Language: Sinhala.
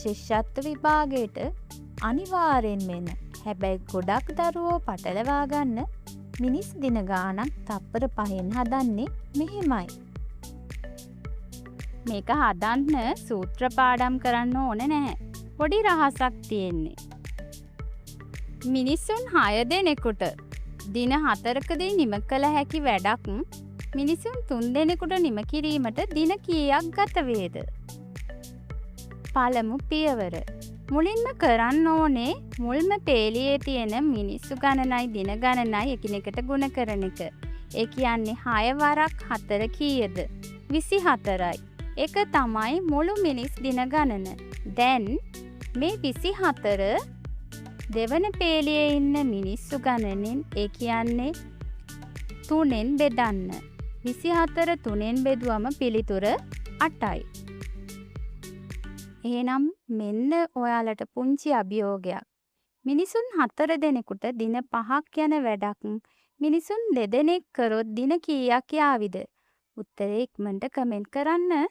ශිෂ්‍යත්ව විභාගයට අනිවාර්යෙන්ම එන. හැබැයි ගොඩක් දරුවෝ පටලවා ගන්න මිනිස් දින ගාණක් තප්පර 5න් හදන්නේ මෙහෙමයි. මේක හදන්න සූත්‍ර පාඩම් කරන්න ඕන නැහැ. පොඩි රහසක් තියෙන්නේ. මිනිසුන් 6 දෙනෙකුට දින 4කදී නිම කළ හැකි වැඩක් මිනිසුන් 3 දෙනෙකුට නිම කිරීමට දින කීයක් ගත වේද? පළමු පියවර. මුලින්ම කරන්න ඕනේ මුල්ම පේලියේ තියෙන මිනිස්සු ගණනයි දින ගණනයි එකිනෙකට ගුණ කරන එක. ඒ කියන්නේ 6 වරක් 4 කීයද? 24යි. ඒක තමයි මුළු මිනිස් දින ගණන. දැන් මේ 24 දෙවන පේලියේ ඉන්න මිනිස්සු ගණනෙන් ඒ කියන්නේ 3ෙන් බෙදන්න. 24 3ෙන් බෙදුවම පිළිතුර 8යි. එහෙනම් මෙන්න ඔයාලට පුංචි අභියෝගයක්. මිනිසුන් 4 දෙනෙකුට දින 5ක් යන වැඩක් මිනිසුන් 2 දෙනෙක් කරොත් දින කීයක් යාවිද? උත්තරේ ඉක්මනට කමෙන්ට් කරන්න.